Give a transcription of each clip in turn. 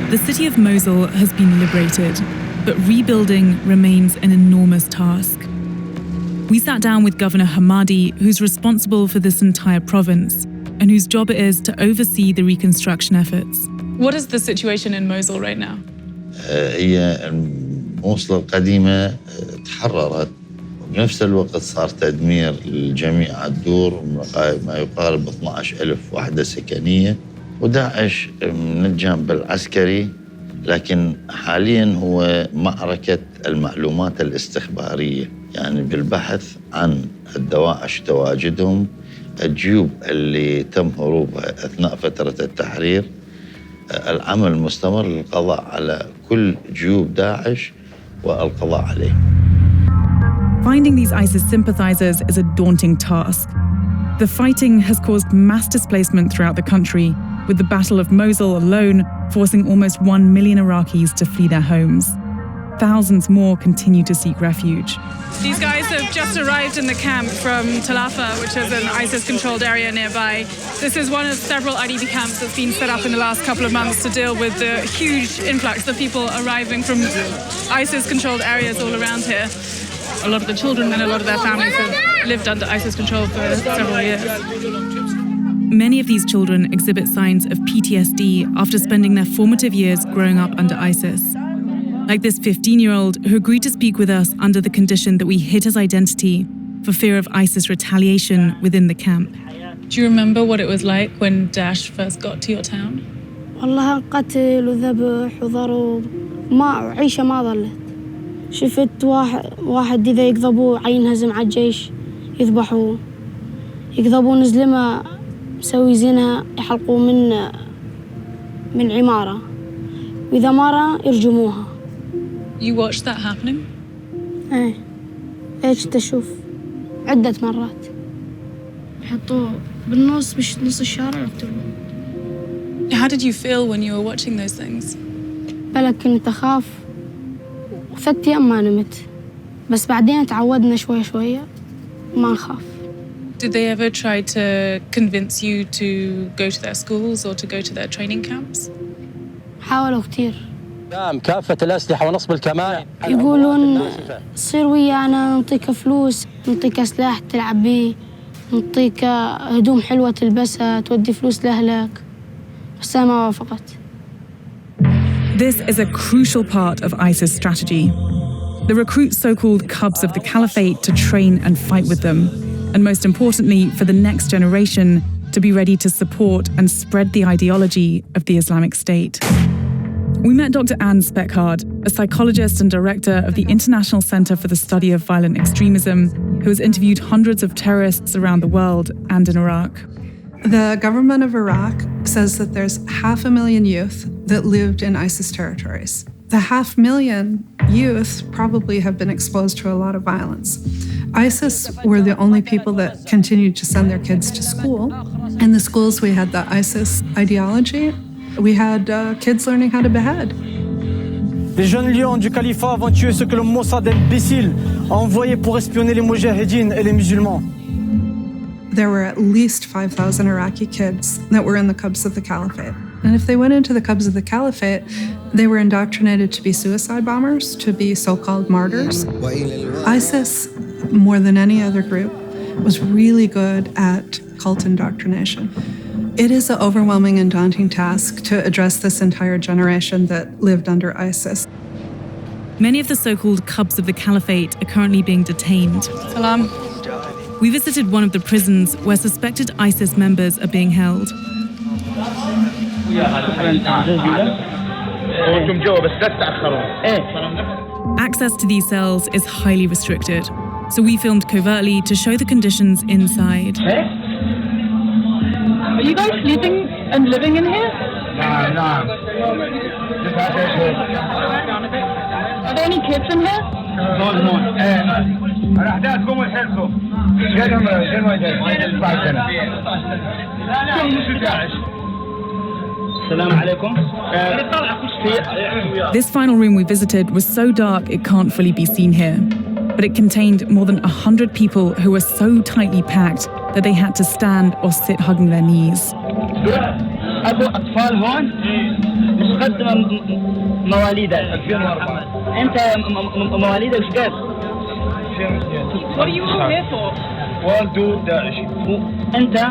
The city of Mosul has been liberated, but rebuilding remains an enormous task. We sat down with Governor Hamadi, who's responsible for this entire province, and whose job it is to oversee the reconstruction efforts. What is the situation in Mosul right now? هي الموصل القديمة تحررت، وبنفس الوقت صار تدمير لجميع الدور، ما يقارب 12,000 وحدة سكنية، وداعش من الجانب العسكري، لكن حالياً هو معركة المعلومات الاستخبارية، يعني بالبحث عن الدواعش تواجدهم، الجيوب اللي تم هروبها أثناء فترة التحرير، العمل المستمر للقضاء على كل جيوب داعش والقضاء عليه. Finding these ISIS sympathizers is a daunting task. The fighting has caused mass displacement throughout the country, with the Battle of Mosul alone forcing almost 1 million Iraqis to flee their homes. Thousands more continue to seek refuge. These guys have just arrived in the camp from Talafa, which is an ISIS-controlled area nearby. This is one of several IDP camps that's been set up in the last couple of months to deal with the huge influx of people arriving from ISIS-controlled areas all around here. A lot of the children and a lot of their families have lived under ISIS control for several years. Many of these children exhibit signs of PTSD after spending their formative years growing up under ISIS. Like this 15-year-old who agreed to speak with us under the condition that we hid his identity for fear of ISIS retaliation within the camp. Do you remember what it was like when Daesh first got to your town? والله قتل وذبح وضرب، ما عيشة ما ظلت. شفت واحد إذا يقضبوه ينهزم على الجيش يذبحوه، يقضبون زلمة مسوي زنا يحلقوه من عمارة، وإذا مرة يرجموها. You watched that happening? إيش تشوف عدة مرات. يحطوه بالنص نص الشارع يقتلوه. How did you feel when you were watching those things? بلا كنت أخاف، 3 أيام ما نمت، بس بعدين تعودنا شوية وما نخاف. Did they ever try to convince you to go to their schools or to go to their training camps? حاولوا كتير. كافة الأسلحة ونصب الكمائن. يقولون صير ويانا، نعطيك فلوس، نعطيك سلاح تلعب بيه، نعطيك هدوم حلوة تلبسها، تودي فلوس لأهلك، بس أنا ما وافقت. This is a crucial part of ISIS strategy. They recruit so-called cubs of the caliphate to train and fight with them, and most importantly, for the next generation to be ready to support and spread the ideology of the Islamic State. We met Dr. Anne Speckhard, a psychologist and director of the International Center for the Study of Violent Extremism, who has interviewed hundreds of terrorists around the world and in Iraq. The government of Iraq says that there's 500,000 youth that lived in ISIS territories. The 500,000 youth probably have been exposed to a lot of violence. ISIS were the only people that continued to send their kids to school. In the schools, we had the ISIS ideology. We had kids learning how to behead. Les jeunes lions du califat vont tuer ce que le Mossad imbécile a envoyé pour espionner les mujahideen et les musulmans. There were at least 5,000 Iraqi kids that were in the cubs of the caliphate. And if they went into the cubs of the caliphate, they were indoctrinated to be suicide bombers, to be so-called martyrs. ISIS, more than any other group, was really good at cult indoctrination. It is an overwhelming and daunting task to address this entire generation that lived under ISIS. Many of the so-called cubs of the caliphate are currently being detained. Salam. We visited one of the prisons where suspected ISIS members are being held. Access to these cells is highly restricted, so we filmed covertly to show the conditions inside. Are you guys sleeping and living in here? No. Are there any kids in here? This final room we visited was so dark it can't fully be seen here. But it contained more than 100 people who were so tightly packed that they had to stand or sit hugging their knees. ابو اطفال هون؟ مش قد مواليدك؟ 2004. انت مواليدك ايش قد؟ 2002. What are you all here for? والده داعشي. انت؟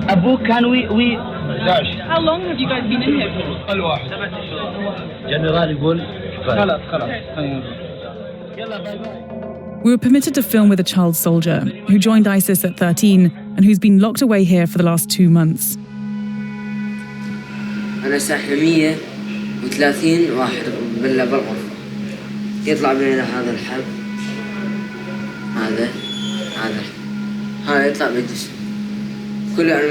ابوك كان وي داعشي. How long have you guys been in here for? اقل واحد. جنرال يقول خلاص. يلا باي باي. We were permitted to film with a child soldier who joined ISIS at 13 and who's been locked away here for the last 2 months. أنا ساحل 130 واحد بالغرفة يطلع بيننا هذا الحب هذا يطلع بالجسم كل يعني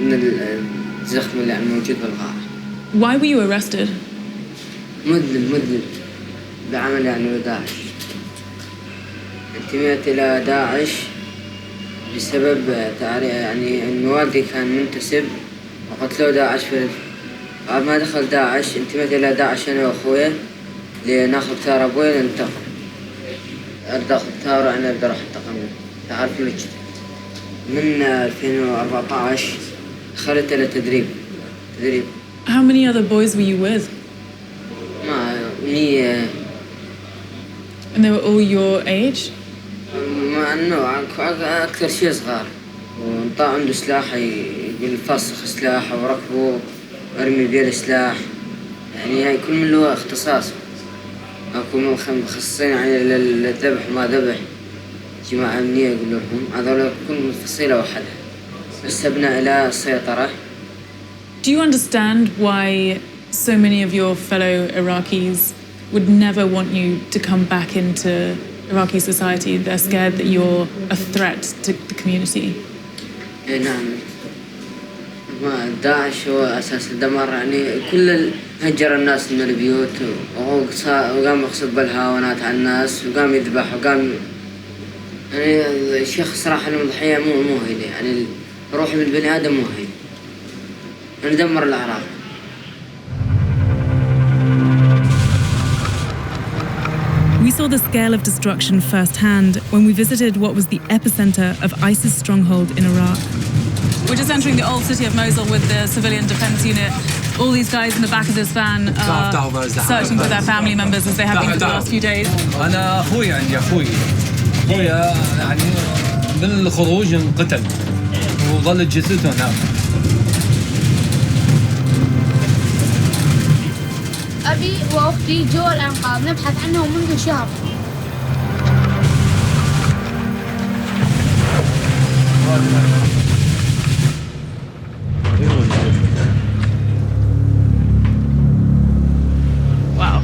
من الزخم اللي يعني موجود بالغار. Why were you arrested? مذنب بعمل يعني داعش. انتميت إلى داعش بسبب يعني إن والدي كان منتسب وقتلوه داعش بعد ما دخل داعش انتميت إلى داعش أنا وأخويا لناخذ ثار أبوي ننتقم. أخذ ثار أنا أقدر أنتقم تعرف المجد. من 2014 دخلت إلى تدريب. How many other boys were you with? ما 100. And they were all your age? مع إنه أكثر شيء صغار وانطى عنده سلاح يقول فسخ سلاح وركبه وارمي بيه السلاح يعني هاي كل من له اختصاص. أكو مخصصين يعني للذبح وما ذبح جماعة أمنية يقول لهم هذول كل فصيلة واحدة بس سبنا إلى السيطرة. Do you understand why so many of your fellow Iraqis would never want you to come back into Iraqi society? They're scared that you're a threat to the community. نعم ما داعش هو أساس الدمار يعني كل هجر الناس من البيوت وقام يقصد بالهاونات على الناس وقام يذبح وقام يعني الشيخ صراحة المضحية مو هي يعني روح البني آدم مو هي يعني دمر الأعراق. We saw the scale of destruction firsthand when we visited what was the epicenter of ISIS stronghold in Iraq. We're just entering the old city of Mosul with the civilian defense unit. All these guys in the back of this van are searching for their family members as they have been for the last few days. أنا أخوي عندي أخوي يعني من الخروج انقتل وظلت جثته هناك. أبي وأختي جوا الأنقاض نبحث عنهم منذ شهر. Wow.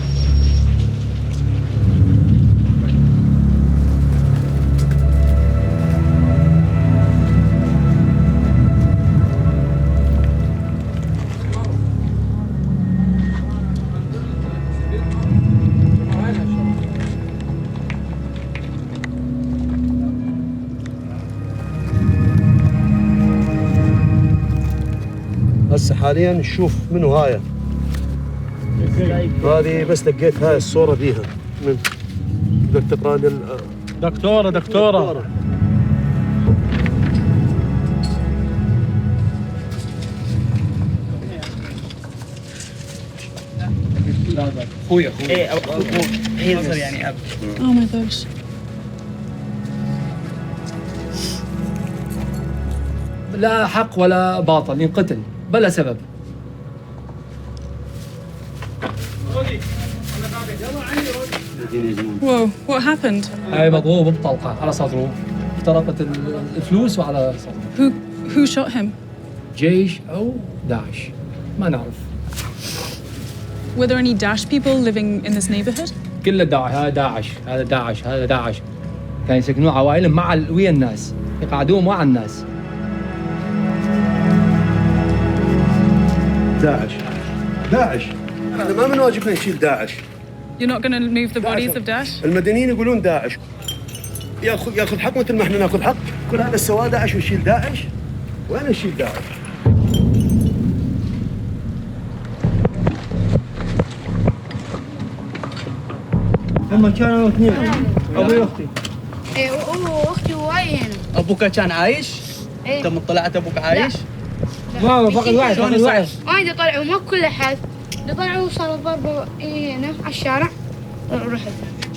هسه حاليا نشوف منو هاي هذه بس لقيت هاي الصورة بيها من بدك تقرأ لي دكتورة أخوي ايه هي يعني اب. Oh my gosh. لا حق ولا باطل ينقتل بلا سبب. Whoa, what happened? هاي مضروب بطلقة على صدره اخترقت الفلوس وعلى صدره. Who shot him? جيش أو داعش ما نعرف. Were there any Daesh people living in this neighborhood? كله داعش هذا داعش كانوا يسكنوا عوائلهم مع ويا الناس يقعدون مع الناس. داعش احنا ما من واجبنا نشيل داعش. You're not going to move the bodies of Daesh? المدنيين يقولون داعش ياخذ حق مثل ما احنا ناخذ حق. كل هذا السواد داعش ويشيل داعش. وين نشيل داعش؟ هم كانوا اثنين ابوي واختي. ايه واختي وين؟ ابوك كان عايش؟ انت مطلعت ابوك عايش؟ ما فقد وعي فقد وعي. ما يطلعوا ما كل احد يطلعوا وصاروا ضربوا هنا على الشارع ورحت.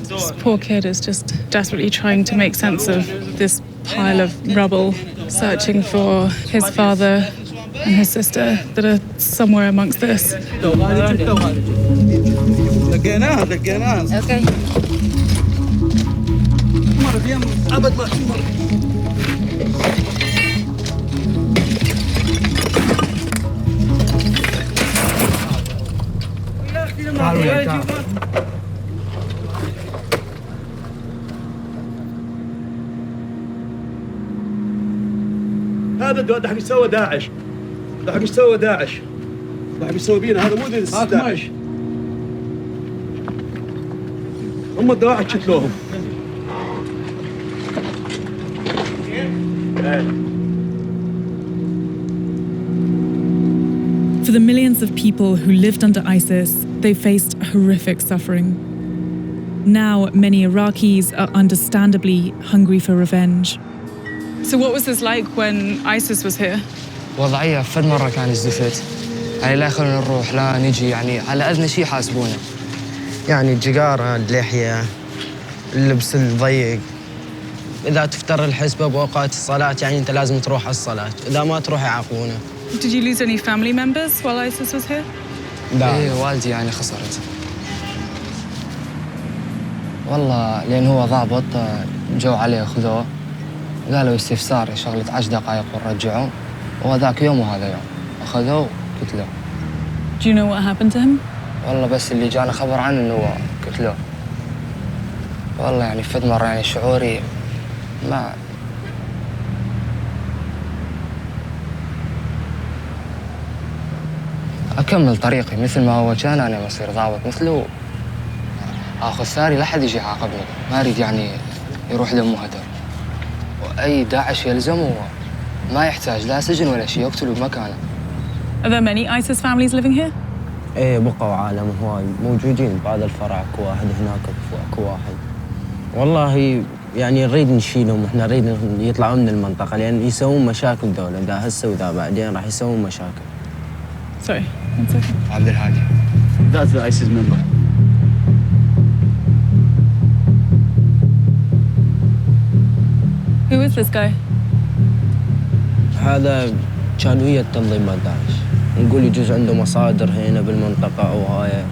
This poor kid is just desperately trying to make sense of this pile of rubble, searching for his father and his sister that are somewhere amongst this. لقيناه. Okay. أبد ما مرة. هذا حق يسوى داعش. ده حق يسوى داعش. ده حق يسوى بينا هذا مو داعش. هم الدواعش شتلوهم. For the millions of people who lived under ISIS, they faced horrific suffering. Now, many Iraqis are understandably hungry for revenge. So what was this like when ISIS was here? وضعية فد مرة كان زفت. يعني لا يخلونا نروح لا نجي، يعني على أدنى شيء حاسبونا. يعني الجقارة، اللحية، اللبس الضيق. إذا تفتر الحسبة بأوقات الصلاة يعني أنت لازم تروح على الصلاة، إذا ما تروح يعاقبونا. Did you lose any family members while ISIS was here? لا. إيه والدي يعني خسرت. والله لأن هو ضابط جو عليه خذوه قالوا استفسار شغلة 10 دقائق ونرجعوه، وهذاك يوم وهذا يوم أخذوه قتلوه. Do you know what happened to him? والله بس اللي جانا خبر عنه إنه قتلوه. والله يعني فد مرة يعني شعوري ما أكمل طريقي مثل ما هو كان، أنا بصير ضابط مثله، آخذ ثاري لا حد يجي يعاقبني، ما أريد يعني يروح دمه هدر. وأي داعش يلزمه ما يحتاج لا سجن ولا شيء، يقتلوا بمكانه. Are there many ISIS families living here? إيه بقوا عالم هواي موجودين بهذا الفرع، اكو واحد هناك اكو واحد. والله يعني نريد نشيلهم، احنا نريد يطلعوا من المنطقة لأن يسوون مشاكل دولة، إذا هسه وإذا بعدين راح يسوون مشاكل. Sorry, one second. عبد الهادي. That's the ISIS member. Who is this guy? هذا كان ويا تنظيمات داعش، نقول يجوز عنده مصادر هنا بالمنطقة أو هاي.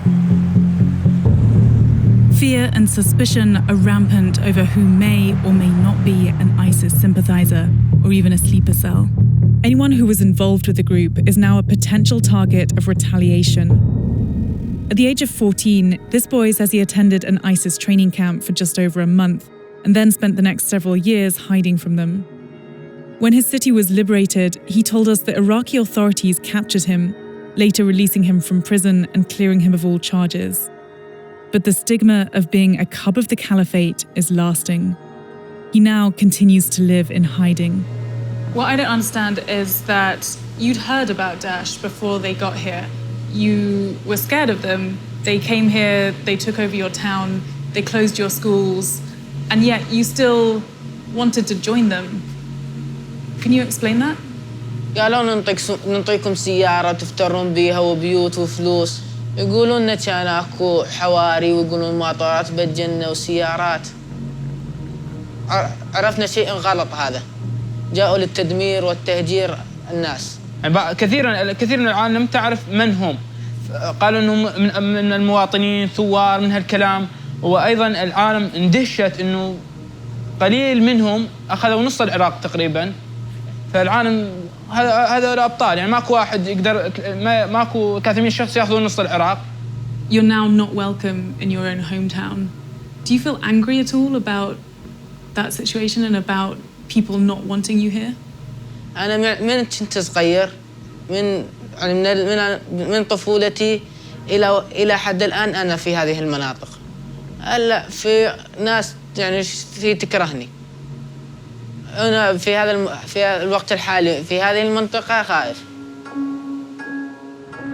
Fear and suspicion are rampant over who may or may not be an ISIS sympathizer or even a sleeper cell. Anyone who was involved with the group is now a potential target of retaliation. At the age of 14, this boy says he attended an ISIS training camp for just over a month and then spent the next several years hiding from them. When his city was liberated, he told us that Iraqi authorities captured him, later releasing him from prison and clearing him of all charges. But the stigma of being a cub of the caliphate is lasting. He now continues to live in hiding. What I don't understand is that you'd heard about Daesh before they got here. You were scared of them. They came here, they took over your town, they closed your schools, and yet you still wanted to join them. Can you explain that? قالوا نعطيكم سيارة تفترون بيها وبيوت وفلوس. يقولون لنا كان اكو حواري ويقولون مطارات بالجنة وسيارات. عرفنا شيء غلط هذا. جاءوا للتدمير والتهجير الناس. كثير من العالم تعرف من هم. قالوا انه من المواطنين ثوار من هالكلام، وايضا العالم اندهشت انه قليل منهم اخذوا نص العراق تقريبا. فالعالم هذا الابطال، يعني ماكو واحد يقدر، ماكو 300 شخص ياخذون نص العراق. You're now not welcome in your own hometown. Do you feel angry at all about that situation and about people not wanting you here? أنا من كنت صغير، من طفولتي إلى حد الآن أنا في هذه المناطق. هلا في ناس يعني تكرهني. أنا في الوقت الحالي في هذه المنطقة خايف.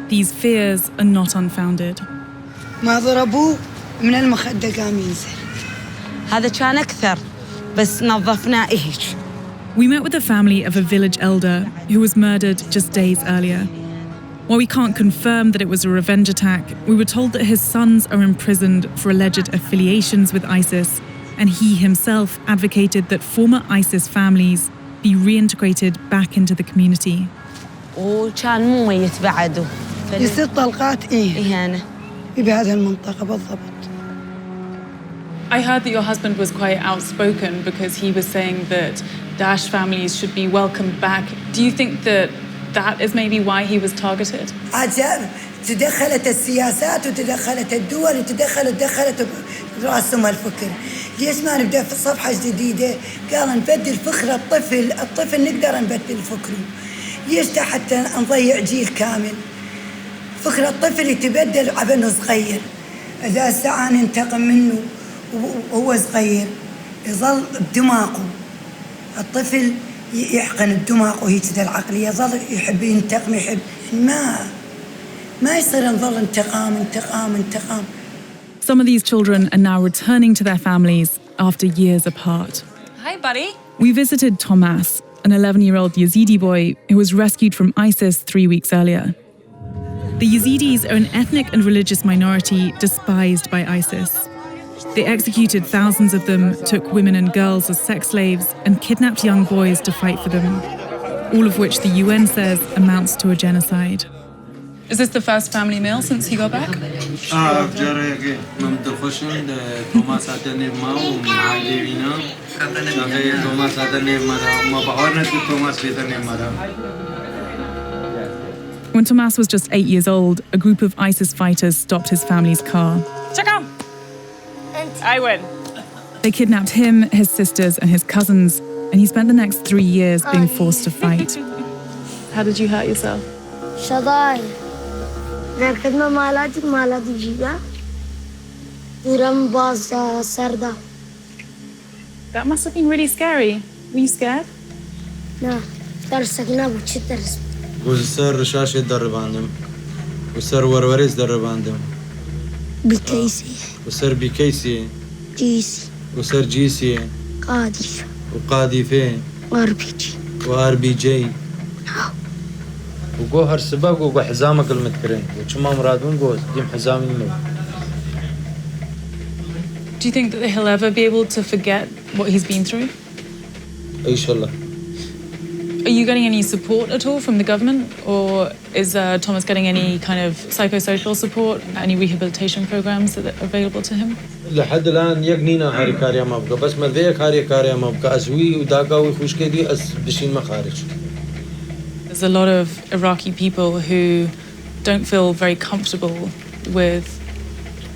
These fears are not unfounded. ما ضربوه من المخدة قام ينزل. هذا كان أكثر، بس نظفناه هيك. We met with the family of a village elder who was murdered just days earlier. While we can't confirm that it was a revenge attack, we were told that his sons are imprisoned for alleged affiliations with ISIS, and he himself advocated that former ISIS families be reintegrated back into the community. وكان مو ميت بعده. يصير طلقات إهانة. بهذه المنطقة بالضبط. I heard that your husband was quite outspoken because he was saying that Daesh families should be welcomed back. Do you think that that is maybe why he was targeted? تدخلت السياسات وتدخلت الدول دخلت راسهم الفكر. ليش ما نبدأ في صفحة جديدة؟ قال نبدل فكر الطفل نقدر نبدل فكره. ليش حتى نضيع جيل كامل؟ فكر الطفل يتبدل عبنه صغير. إذا سعى ننتقم منه وهو صغير يظل بدماغه. الطفل يحقن بدماغه وهي كذا العقلية يظل يحب ينتقم يحب ما يصير نظل انتقام. Some of these children are now returning to their families after years apart. Hi, buddy. We visited Thomas, an 11-year-old Yazidi boy who was rescued from ISIS 3 weeks earlier. The Yazidis are an ethnic and religious minority despised by ISIS. They executed thousands of them, took women and girls as sex slaves, and kidnapped young boys to fight for them, all of which the UN says amounts to a genocide. Is this the first family meal since he got back? When Thomas was just 8 years old, a group of ISIS fighters stopped his family's car. Check out. I win. They kidnapped him, his sisters, and his cousins, and he spent the next 3 years being forced to fight. How did you hurt yourself? That must have been really scary. Were you scared? No. وصار رشاش يتدرب عندهم وصار وروريز يتدرب عندهم بكيسي وصار بكيسي جيسي وصار جيسي قاذف وقاذفة وار بي جي وجوهر سباق وحزامك المتكرين وشما مرادون جوز ديم حزام المو. Do you think that he'll ever be able to forget what he's been through? إن شاء الله. Are you getting any support at all from the government, or is Thomas getting any kind of psychosocial support, any rehabilitation programs that are available to him? لحد الآن يقنينا هاري كاريا ما بقى بس ما ذيك هاري كاريا ما بقى أزوي وداقة وخوش كدي أز بشين ما خارج. There's a lot of Iraqi people who don't feel very comfortable with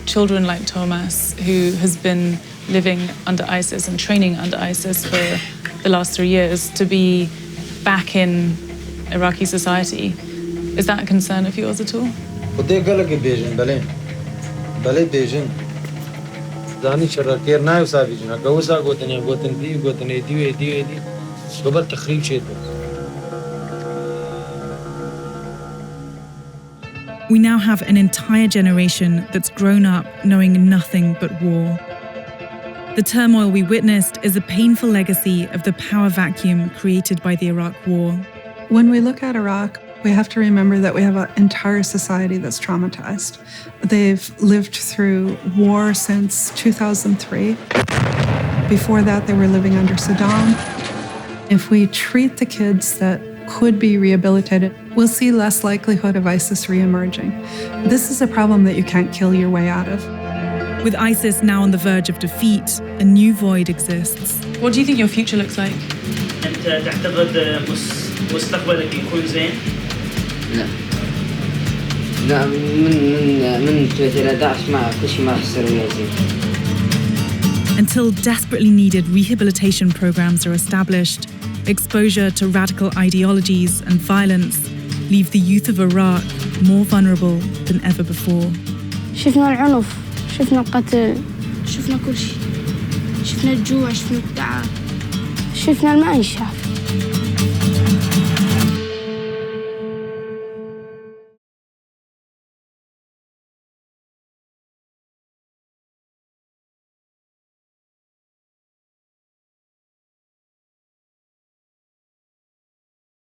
children like Thomas, who has been living under ISIS and training under ISIS for the last 3 years, to be back in Iraqi society. Is that a concern of yours at all? خدي قالك بيجن بلي بيجن زاني شركير نايو سافيجنا قوسا قوتن دي قبل تخريب شيء. We now have an entire generation that's grown up knowing nothing but war. The turmoil we witnessed is a painful legacy of the power vacuum created by the Iraq War. When we look at Iraq, we have to remember that we have an entire society that's traumatized. They've lived through war since 2003. Before that, they were living under Saddam. If we treat the kids that could be rehabilitated, we'll see less likelihood of ISIS re-emerging. This is a problem that you can't kill your way out of. With ISIS now on the verge of defeat, a new void exists. What do you think your future looks like? أنت تعتقد مستقبلك يكون زين؟ لا من تويتر داعش ما كل شيء ما يصير ويا زين. Until desperately needed rehabilitation programs are established, exposure to radical ideologies and violence leave the youth of Iraq more vulnerable than ever before. شفنا العنف، شفنا القتل، شفنا كل شيء، شفنا الجوع، شفنا التعب، شفنا المعيشة.